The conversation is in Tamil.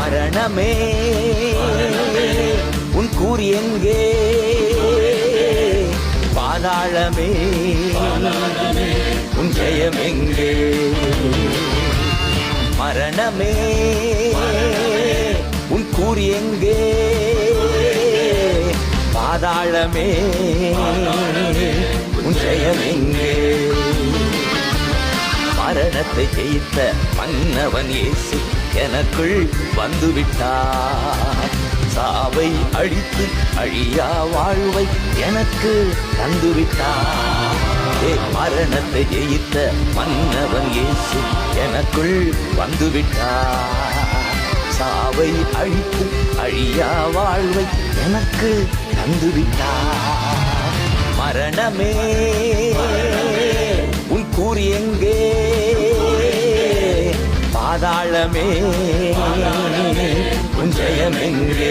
மரணமே உன் கூறி எங்கே, பாதாளமே உன் ஜெயம் எங்கே. மரணமே உன் கூறி எங்கே, பாதாளமே உன் ஜெயம் எங்கே. மரணத்தை ஜெயித்த மன்னவன் இயேசு எனக்குள் வந்துவிட்டார். சாவை அழித்து அழியா வாழ்வை எனக்கு தந்துவிட்டார். மரணத்தை ஜெயித்த மன்னவன் இயேசு எனக்குள் வந்துவிட்டார். சாவை அழித்து அழியா வாழ்வை எனக்கு தந்துவிட்டார். மரணமே உன் கூறி எங்கே, பாதாளமே உன் ஜெயம் எங்கே.